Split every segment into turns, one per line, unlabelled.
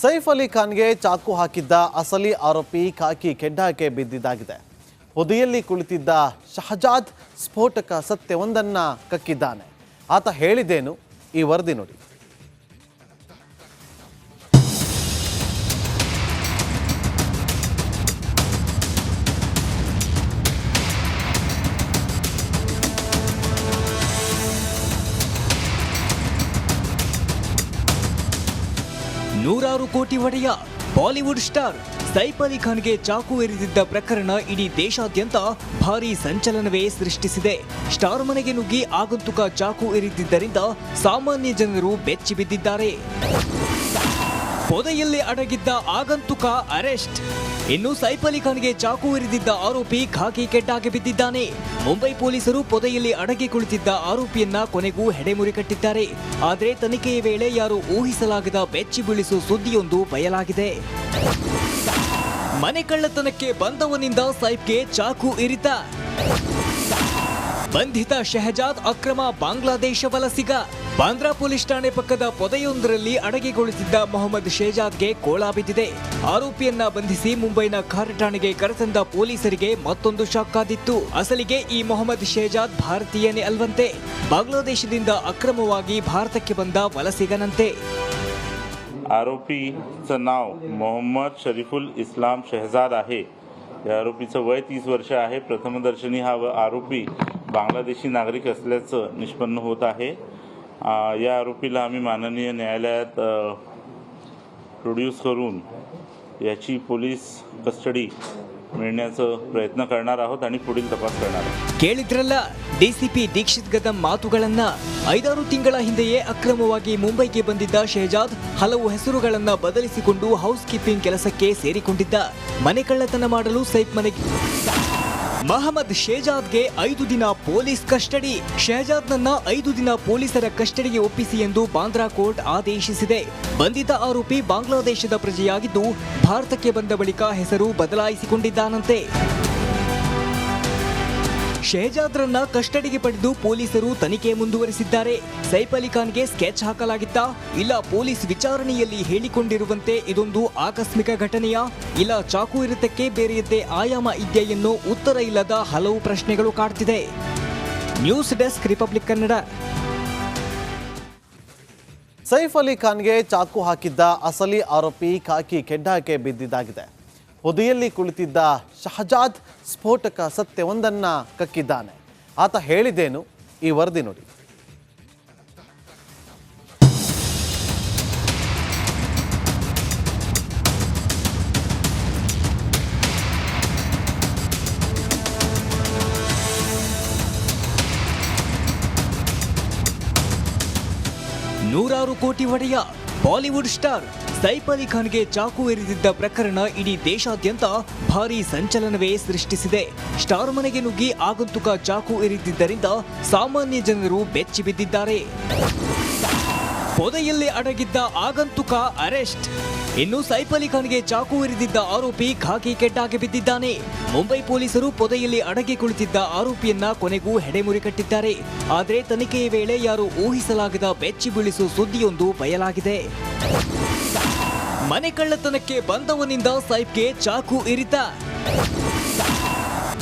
ಸೈಫ್ ಅಲಿ ಖಾನ್ಗೆ ಚಾಕು ಹಾಕಿದ್ದ ಅಸಲಿ ಆರೋಪಿ ಖಾಕಿ ಕೆಡ್ಡಾಕ್ಕೆ ಬಿದ್ದಿದ್ದಾಗಿದೆ. ಹುದ್ದೆಯಲ್ಲಿ ಕುಳಿತಿದ್ದ ಶಹಜಾದ್ ಸ್ಫೋಟಕ ಸತ್ಯವೊಂದನ್ನು ಕಕ್ಕಿದ್ದಾನೆ. ಆತ ಹೇಳಿದ್ದೇನು ಈ ವರದಿ ನೋಡಿ.
ನೂರಾರು ಕೋಟಿ ಒಡೆಯ ಬಾಲಿವುಡ್ ಸ್ಟಾರ್ ಸೈಫ್ ಅಲಿ ಖಾನ್ಗೆ ಚಾಕು ಇರಿದಿದ್ದ ಪ್ರಕರಣ ಇಡೀ ದೇಶಾದ್ಯಂತ ಭಾರೀ ಸಂಚಲನವೇ ಸೃಷ್ಟಿಸಿದೆ. ಸ್ಟಾರ್ ಮನೆಗೆ ನುಗ್ಗಿ ಆಗಂತುಕ ಚಾಕು ಇರಿದಿದ್ದರಿಂದ ಸಾಮಾನ್ಯ ಜನರು ಬೆಚ್ಚಿ ಬಿದ್ದಿದ್ದಾರೆ. ಪೊದೆಯಲ್ಲಿ ಅಡಗಿದ್ದ ಆಗಂತುಕ ಅರೆಸ್ಟ್. ಇನ್ನು ಸೈಫ್ ಅಲಿ ಖಾನ್ಗೆ ಚಾಕು ಇರಿದಿದ್ದ ಆರೋಪಿ ಖಾಕಿ ಕೆಡ್ಡಾಗೆ ಬಿದ್ದಿದ್ದಾನೆ. ಮುಂಬೈ ಪೊಲೀಸರು ಪೊದೆಯಲ್ಲಿ ಅಡಗಿ ಕುಳಿತಿದ್ದ ಆರೋಪಿಯನ್ನ ಕೊನೆಗೂ ಹೆಡೆಮುರಿ ಕಟ್ಟಿದ್ದಾರೆ. ಆದರೆ ತನಿಖೆಯ ವೇಳೆ ಯಾರು ಊಹಿಸಲಾಗದ ಬೆಚ್ಚಿ ಬೀಳಿಸುವ ಸುದ್ದಿಯೊಂದು ಬಯಲಾಗಿದೆ. ಮನೆ ಕಳ್ಳತನಕ್ಕೆ ಬಂದವನಿಂದ ಸೈಫ್ಗೆ ಚಾಕು ಇರಿತ. ಬಂಧಿತ ಶಹಜಾದ್ ಅಕ್ರಮ ಬಾಂಗ್ಲಾದೇಶ ವಲಸಿಗ. ಬಾಂದ್ರಾ ಪೊಲೀಸ್ ಠಾಣೆ ಪಕ್ಕದ ಪೊದೆಯೊಂದರಲ್ಲಿ ಅಡಗಿಗೊಳಿಸಿದ್ದ ಮೊಹಮ್ಮದ್ ಶೇಜಾದ್ಗೆ ಕೋಳ ಬಿದ್ದಿದೆ. ಆರೋಪಿಯನ್ನ ಬಂಧಿಸಿ ಮುಂಬೈನ ಖಾರ್ ಠಾಣೆಗೆ ಕರೆತಂದ ಪೊಲೀಸರಿಗೆ ಮತ್ತೊಂದು ಶಾಕ್ ಆದಿತ್ತು. ಅಸಲಿಗೆ ಈ ಮೊಹಮ್ಮದ್ ಶೇಜಾದ್ ಭಾರತೀಯನೇ ಅಲ್ವಂತೆ. ಬಾಂಗ್ಲಾದೇಶದಿಂದ ಅಕ್ರಮವಾಗಿ ಭಾರತಕ್ಕೆ ಬಂದ ವಲಸಿಗನಂತೆ.
आरोपीचं नाव मोहम्मद शरीफुल इस्लाम शहजाद आहे. या आरोपीचं वय 30 वर्ष आहे. प्रथमदर्शनी हा आरोपी बांगलादेशी नागरिक असल्याचं निष्पन्न होत आहे. या आरोपीला आम्ही माननीय न्यायालयात प्रोड्यूस करून याची पोलीस कस्टडी मिळण्याचा प्रयत्न करणार आहोत आणि पुढील तपास करणार आहोत.
ಕೇಳಿದ್ರಲ್ಲ ಡಿಸಿಪಿ ದೀಕ್ಷಿತ್ ಗದಂ ಮಾತುಗಳನ್ನ. 5-6 ತಿಂಗಳ ಹಿಂದೆಯೇ ಅಕ್ರಮವಾಗಿ ಮುಂಬೈಗೆ ಬಂದಿದ್ದ ಶಹಜಾದ್ ಹಲವು ಹೆಸರುಗಳನ್ನ ಬದಲಿಸಿಕೊಂಡು ಹೌಸ್ ಕೀಪಿಂಗ್ ಕೆಲಸಕ್ಕೆ ಸೇರಿಕೊಂಡಿದ್ದ. ಮನೆ ಕಳ್ಳತನ ಮಾಡಲು ಸೈಫ್ ಮನೆಗೆ ಮೊಹಮ್ಮದ್ ಶೇಜಾದ್ಗೆ 5 ದಿನ ಪೊಲೀಸ್ ಕಸ್ಟಡಿ. ಶಹಜಾದ್ನನ್ನ 5 ದಿನ ಪೊಲೀಸರ ಕಸ್ಟಡಿಗೆ ಒಪ್ಪಿಸಿ ಎಂದು ಬಾಂದ್ರಾ ಕೋರ್ಟ್ ಆದೇಶಿಸಿದೆ. ಬಂಧಿತ ಆರೋಪಿ ಬಾಂಗ್ಲಾದೇಶದ ಪ್ರಜೆಯಾಗಿದ್ದು ಭಾರತಕ್ಕೆ ಬಂದ ಬಳಿಕ ಹೆಸರು ಬದಲಾಯಿಸಿಕೊಂಡಿದ್ದಾನಂತೆ. ಶಹಜಾದ್ರನ್ನ ಕಸ್ಟಡಿಗೆ ಪಡೆದು ಪೊಲೀಸರು ತನಿಖೆ ಮುಂದುವರಿಸಿದ್ದಾರೆ. ಸೈಫ್ ಅಲಿ ಖಾನ್ಗೆ ಸ್ಕೆಚ್ ಹಾಕಲಾಗಿತ್ತಾ, ಇಲ್ಲ ಪೊಲೀಸ್ ವಿಚಾರಣೆಯಲ್ಲಿ ಹೇಳಿಕೊಂಡಿರುವಂತೆ ಇದೊಂದು ಆಕಸ್ಮಿಕ ಘಟನೆಯಾ, ಇಲ್ಲ ಚಾಕು ಇರುತ್ತಕ್ಕೆ ಬೇರೆಯದ್ದೇ ಆಯಾಮ ಇದೆಯಾ ಎನ್ನೋ ಉತ್ತರ ಇಲ್ಲದ ಹಲವು ಪ್ರಶ್ನೆಗಳು ಕಾಡ್ತಿದೆ. News desk Republic Kannada.
Saif Ali ಖಾನ್ಗೆ ಚಾಕು ಹಾಕಿದ್ದ ಅಸಲಿ ಆರೋಪಿ ಖಾಕಿ ಕೆಡ್ಡಾಕ್ಕೆ ಬಿದ್ದಿದ್ದಾಗಿದೆ. ಹುದ್ದೆಯಲ್ಲಿ ಕುಳಿತಿದ್ದ ಶಹಜಾದ್ ಸ್ಫೋಟಕ ಸತ್ಯವೊಂದನ್ನು ಕಕ್ಕಿದ್ದಾನೆ. ಆತ ಹೇಳಿದ್ದೇನು ಈ ವರದಿ ನೋಡಿ.
ನೂರಾರು ಕೋಟಿ ಒಡೆಯ ಬಾಲಿವುಡ್ ಸ್ಟಾರ್ ಸೈಫ್ ಅಲಿ ಖಾನ್ಗೆ ಚಾಕು ಇರಿದಿದ್ದ ಪ್ರಕರಣ ಇಡೀ ದೇಶಾದ್ಯಂತ ಭಾರೀ ಸಂಚಲನವೇ ಸೃಷ್ಟಿಸಿದೆ. ಸ್ಟಾರ್ ಮನೆಗೆ ನುಗ್ಗಿ ಆಗಂತುಕ ಚಾಕು ಇರಿದಿದ್ದರಿಂದ ಸಾಮಾನ್ಯ ಜನರು ಬೆಚ್ಚಿ ಬಿದ್ದಿದ್ದಾರೆ. ಪೊದೆಯಲ್ಲಿ ಅಡಗಿದ್ದ ಆಗಂತುಕ ಅರೆಸ್ಟ್. ಇನ್ನು ಸೈಫ್ ಅಲಿ ಖಾನ್ಗೆ ಚಾಕು ಇರಿದಿದ್ದ ಆರೋಪಿ ಖಾಕಿ ಕೆಡ್ಡಾಗೆ ಬಿದ್ದಿದ್ದಾನೆ. ಮುಂಬೈ ಪೊಲೀಸರು ಪೊದೆಯಲ್ಲಿ ಅಡಗಿ ಕುಳಿತಿದ್ದ ಆರೋಪಿಯನ್ನ ಕೊನೆಗೂ ಹೆಡೆಮುರಿ ಕಟ್ಟಿದ್ದಾರೆ. ಆದರೆ ತನಿಖೆಯ ವೇಳೆ ಯಾರು ಊಹಿಸಲಾಗದ ಬೆಚ್ಚಿ ಬೀಳಿಸುವ ಸುದ್ದಿಯೊಂದು ಬಯಲಾಗಿದೆ. ಮನೆ ಕಳ್ಳತನಕ್ಕೆ ಬಂದವನಿಂದ ಸೈಫ್ಗೆ ಚಾಕು ಇರಿತ.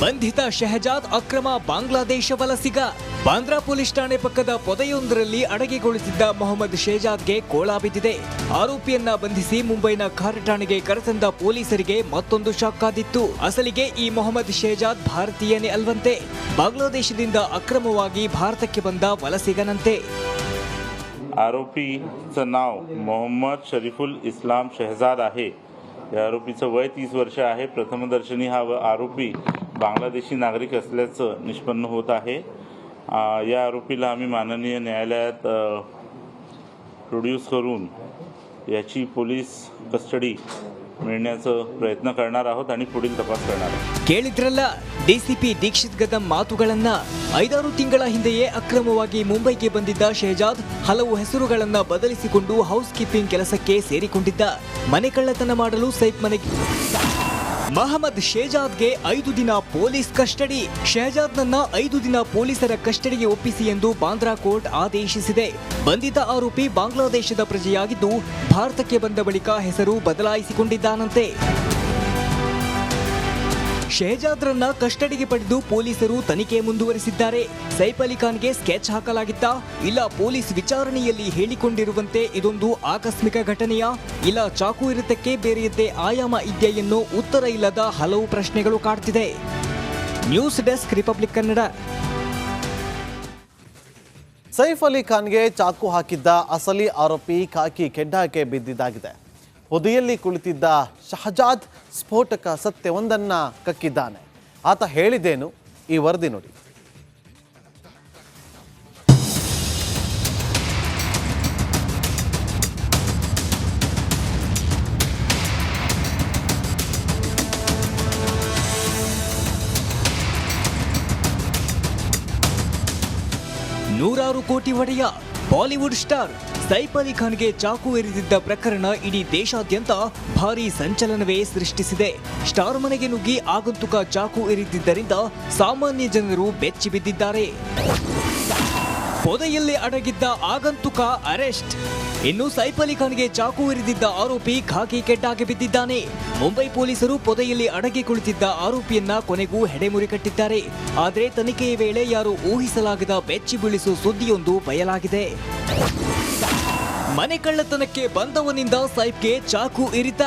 ಬಂಧಿತ ಶಹಜಾದ್ ಅಕ್ರಮ ಬಾಂಗ್ಲಾದೇಶ ವಲಸಿಗ. ಬಾಂದ್ರಾ ಪೊಲೀಸ್ ಠಾಣೆ ಪಕ್ಕದ ಪೊದೆಯೊಂದರಲ್ಲಿ ಅಡಗಿಗೊಳಿಸಿದ್ದ ಮೊಹಮ್ಮದ್ ಶೇಜಾದ್ಗೆ ಕೋಳ ಬಿದ್ದಿದೆ. ಆರೋಪಿಯನ್ನ ಬಂಧಿಸಿ ಮುಂಬೈನ ಖಾರ್ ಠಾಣೆಗೆ ಕರೆತಂದ ಪೊಲೀಸರಿಗೆ ಮತ್ತೊಂದು ಶಾಕ್ ಆದಿತ್ತು. ಅಸಲಿಗೆ ಈ ಮೊಹಮ್ಮದ್ ಶೇಜಾದ್ ಭಾರತೀಯನೇ ಅಲ್ವಂತೆ. ಬಾಂಗ್ಲಾದೇಶದಿಂದ ಅಕ್ರಮವಾಗಿ ಭಾರತಕ್ಕೆ ಬಂದ ವಲಸಿಗನಂತೆ.
आरोपीचं नाव मोहम्मद शरीफुल इस्लाम शहजाद आहे. या आरोपीचं वय 30 वर्ष आहे. प्रथमदर्शनी हा आरोपी बांगलादेशी नागरिक असल्याचं निष्पन्न होत आहे. या आरोपीला आम्ही माननीय न्यायालयात प्रोड्यूस करून याची पोलीस कस्टडी मिळण्याचा प्रयत्न करणार आहोत आणि पुढील तपास करणार आहोत.
ಕೇಳಿದ್ರಲ್ಲ ಡಿಸಿಪಿ ದೀಕ್ಷಿತ್ ಗದಂ ಮಾತುಗಳನ್ನ. 5-6 ತಿಂಗಳ ಹಿಂದೆಯೇ ಅಕ್ರಮವಾಗಿ ಮುಂಬೈಗೆ ಬಂದಿದ್ದ ಶಹಜಾದ್ ಹಲವು ಹೆಸರುಗಳನ್ನ ಬದಲಿಸಿಕೊಂಡು ಹೌಸ್ ಕೀಪಿಂಗ್ ಕೆಲಸಕ್ಕೆ ಸೇರಿಕೊಂಡಿದ್ದ. ಮನೆ ಕಳ್ಳತನ ಮಾಡಲು ಸೈಫ್ ಮನೆಗೆ ಮಹಮ್ಮದ್ ಶೇಜಾದ್ಗೆ 5 ದಿನ ಪೊಲೀಸ್ ಕಸ್ಟಡಿ. ಶಹಜಾದ್ನನ್ನ 5 ದಿನ ಪೊಲೀಸರ ಕಸ್ಟಡಿಗೆ ಒಪ್ಪಿಸಿ ಎಂದು ಬಾಂದ್ರಾ ಕೋರ್ಟ್ ಆದೇಶಿಸಿದೆ. ಬಂಧಿತ ಆರೋಪಿ ಬಾಂಗ್ಲಾದೇಶದ ಪ್ರಜೆಯಾಗಿದ್ದು ಭಾರತಕ್ಕೆ ಬಂದ ಬಳಿಕ ಹೆಸರು ಬದಲಾಯಿಸಿಕೊಂಡಿದ್ದಾನಂತೆ. ಶಹಜಾದ್ರನ್ನ ಕಸ್ಟಡಿಗೆ ಪಡೆದು ಪೊಲೀಸರು ತನಿಖೆ ಮುಂದುವರೆಸಿದ್ದಾರೆ. ಸೈಫ್ ಅಲಿ ಖಾನ್ಗೆ ಸ್ಕೆಚ್ ಹಾಕಲಾಗಿತ್ತಾ, ಇಲ್ಲ ಪೊಲೀಸ್ ವಿಚಾರಣೆಯಲ್ಲಿ ಹೇಳಿಕೊಂಡಿರುವಂತೆ ಇದೊಂದು ಆಕಸ್ಮಿಕ ಘಟನೆಯಾ, ಇಲ್ಲ ಚಾಕು ಇರುತ್ತಕ್ಕೆ ಬೇರೆಯದ್ದೇ ಆಯಾಮ ಇದೆಯಾ ಎನ್ನೋ ಉತ್ತರ ಇಲ್ಲದ ಹಲವು ಪ್ರಶ್ನೆಗಳು ಕಾಡ್ತಿದೆ. News desk, Republic Kannada.
Saif Ali ಖಾನ್ಗೆ ಚಾಕು ಹಾಕಿದ್ದ ಅಸಲಿ ಆರೋಪಿ ಖಾಕಿ ಕೆಡ್ಡಾಕ್ಕೆ ಬಿದ್ದಿದ್ದಾಗಿದೆ. ಹುದೆಯಲ್ಲಿ ಕುಳಿತಿದ್ದ ಶಹಜಾದ್ ಸ್ಫೋಟಕ ಸತ್ಯವೊಂದನ್ನ ಕಕ್ಕಿದ್ದಾನೆ. ಆತ ಹೇಳಿದ್ದೇನು, ಈ ವರದಿ ನೋಡಿ.
ನೂರಾರು ಕೋಟಿ ಒಡೆಯ ಬಾಲಿವುಡ್ ಸ್ಟಾರ್ ಸೈಫ್ ಅಲಿ ಖಾನ್ಗೆ ಚಾಕು ಇರಿದಿದ್ದ ಪ್ರಕರಣ ಇಡೀ ದೇಶಾದ್ಯಂತ ಭಾರೀ ಸಂಚಲನವೇ ಸೃಷ್ಟಿಸಿದೆ. ಸ್ಟಾರ್ ಮನೆಗೆ ನುಗ್ಗಿ ಆಗಂತುಕ ಚಾಕು ಇರಿದಿದ್ದರಿಂದ ಸಾಮಾನ್ಯ ಜನರು ಬೆಚ್ಚಿ ಬಿದ್ದಿದ್ದಾರೆ. ಪೊದೆಯಲ್ಲಿ ಅಡಗಿದ್ದ ಆಗಂತುಕ ಅರೆಸ್ಟ್. ಇನ್ನು ಸೈಫ್ ಅಲಿ ಖಾನ್ಗೆ ಚಾಕು ಇರಿದಿದ್ದ ಆರೋಪಿ ಖಾಕಿ ಕೆಡ್ಡಾಗೆ ಬಿದ್ದಿದ್ದಾನೆ. ಮುಂಬೈ ಪೊಲೀಸರು ಪೊದೆಯಲ್ಲಿ ಅಡಗಿ ಕುಳಿತಿದ್ದ ಆರೋಪಿಯನ್ನ ಕೊನೆಗೂ ಹೆಡೆಮುರಿ ಕಟ್ಟಿದ್ದಾರೆ. ಆದರೆ ತನಿಖೆಯ ವೇಳೆ ಯಾರು ಊಹಿಸಲಾಗದ ಬೆಚ್ಚಿ ಬೀಳಿಸುವ ಸುದ್ದಿಯೊಂದು ಬಯಲಾಗಿದೆ. ಮನೆ ಕಳ್ಳತನಕ್ಕೆ ಬಂದವನಿಂದ ಸೈಫ್ಗೆ ಚಾಕು ಇರಿತ.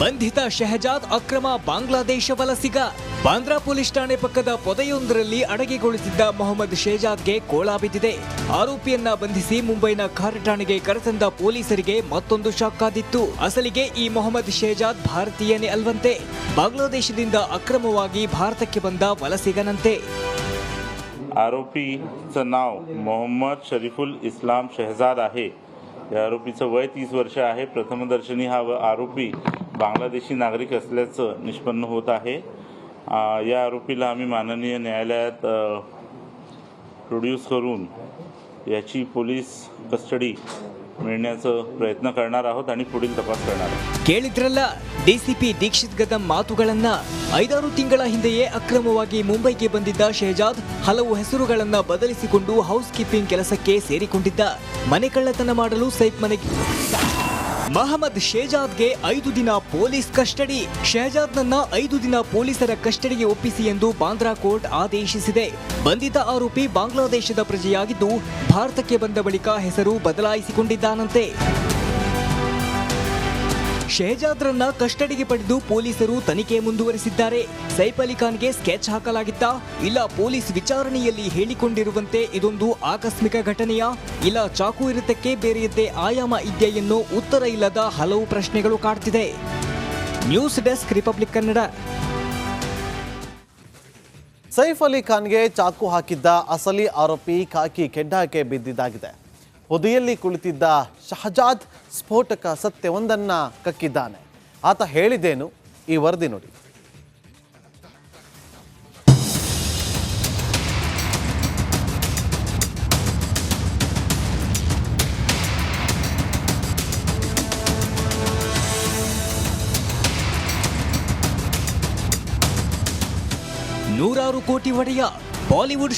ಬಂಧಿತ ಶಹಜಾದ್ ಅಕ್ರಮ ಬಾಂಗ್ಲಾದೇಶ ವಲಸಿಗ. ಬಾಂದ್ರಾ ಪೊಲೀಸ್ ಠಾಣೆ ಪಕ್ಕದ ಪೊದೆಯೊಂದರಲ್ಲಿ ಅಡಗಿಗೊಳಿಸಿದ್ದ ಮೊಹಮ್ಮದ್ ಶೇಜಾದ್ಗೆ ಕೋಳ ಬಿದ್ದಿದೆ. ಆರೋಪಿಯನ್ನ ಬಂಧಿಸಿ ಮುಂಬೈನ ಖಾರ್ ಠಾಣೆಗೆ ಕರೆತಂದ ಪೊಲೀಸರಿಗೆ ಮತ್ತೊಂದು ಶಾಕ್ ಆದಿತ್ತು. ಅಸಲಿಗೆ ಈ ಮೊಹಮ್ಮದ್ ಶೇಜಾದ್ ಭಾರತೀಯನೇ ಅಲ್ವಂತೆ. ಬಾಂಗ್ಲಾದೇಶದಿಂದ ಅಕ್ರಮವಾಗಿ ಭಾರತಕ್ಕೆ ಬಂದ ವಲಸಿಗನಂತೆ.
आरोपीचं नाव मोहम्मद शरीफुल इस्लाम शहजाद आहे. या आरोपीचं वय 30 वर्ष आहे. प्रथमदर्शनी हा आरोपी बांगलादेशी नागरिक असल्याचं निष्पन्न होत आहे. या आरोपीला आम्ही माननीय न्यायालयात प्रोड्यूस करून याची पोलीस कस्टडी मिळण्याचा प्रयत्न करणार आहोत आणि पुढील तपास करणार आहोत.
ಕೇಳಿದ್ರಲ್ಲ ಡಿಸಿಪಿ ದೀಕ್ಷಿತ್ ಗದಂ ಮಾತುಗಳನ್ನ. 5-6 ತಿಂಗಳ ಹಿಂದೆಯೇ ಅಕ್ರಮವಾಗಿ ಮುಂಬೈಗೆ ಬಂದಿದ್ದ ಶಹಜಾದ್ ಹಲವು ಹೆಸರುಗಳನ್ನ ಬದಲಿಸಿಕೊಂಡು ಹೌಸ್ ಕೀಪಿಂಗ್ ಕೆಲಸಕ್ಕೆ ಸೇರಿಕೊಂಡಿದ್ದ. ಮನೆ ಕಳ್ಳತನ ಮಾಡಲು ಸೈಫ್ ಮನೆಗೆ ಮಹಮ್ಮದ್ ಶೇಜಾದ್ಗೆ 5 ದಿನ ಪೊಲೀಸ್ ಕಸ್ಟಡಿ. ಶಹಜಾದ್ನನ್ನ 5 ದಿನ ಪೊಲೀಸರ ಕಸ್ಟಡಿಗೆ ಒಪ್ಪಿಸಿ ಎಂದು ಬಾಂದ್ರಾ ಕೋರ್ಟ್ ಆದೇಶಿಸಿದೆ. ಬಂಧಿತ ಆರೋಪಿ ಬಾಂಗ್ಲಾದೇಶದ ಪ್ರಜೆಯಾಗಿದ್ದು ಭಾರತಕ್ಕೆ ಬಂದ ಬಳಿಕ ಹೆಸರು ಬದಲಾಯಿಸಿಕೊಂಡಿದ್ದಾನಂತೆ. ಶಹಜಾದ್ರನ್ನ ಕಸ್ಟಡಿಗೆ ಪಡೆದು ಪೊಲೀಸರು ತನಿಖೆ ಮುಂದುವರೆಸಿದ್ದಾರೆ. ಸೈಫ್ ಅಲಿ ಖಾನ್ಗೆ ಸ್ಕೆಚ್ ಹಾಕಲಾಗಿತ್ತಾ, ಇಲ್ಲ ಪೊಲೀಸ್ ವಿಚಾರಣೆಯಲ್ಲಿ ಹೇಳಿಕೊಂಡಿರುವಂತೆ ಇದೊಂದು ಆಕಸ್ಮಿಕ ಘಟನೆಯಾ, ಇಲ್ಲ ಚಾಕು ಇರುತ್ತಕ್ಕೆ ಬೇರೆಯದ್ದೇ ಆಯಾಮ ಇದೆಯಾ ಎನ್ನೋ ಉತ್ತರ ಇಲ್ಲದ ಹಲವು ಪ್ರಶ್ನೆಗಳು ಕಾಡ್ತಿದೆ. News desk, Republic Kannada.
Saif Ali ಖಾನ್ಗೆ ಚಾಕು ಹಾಕಿದ್ದ ಅಸಲಿ ಆರೋಪಿ ಖಾಕಿ ಕೆಡ್ಡಾಕ್ಕೆ ಬಿದ್ದಿದ್ದಾಗಿದೆ. ಹುದೆಯಲ್ಲಿ ಕುಳಿತಿದ್ದ ಶಹಜಾದ್ ಸ್ಫೋಟಕ ಸತ್ಯವೊಂದನ್ನ ಕಕ್ಕಿದ್ದಾನೆ. ಆತ ಹೇಳಿದ್ದೇನು, ಈ ವರದಿ ನೋಡಿ.
ನೂರಾರು ಕೋಟಿ ಒಡೆಯ ಬಾಲಿವುಡ್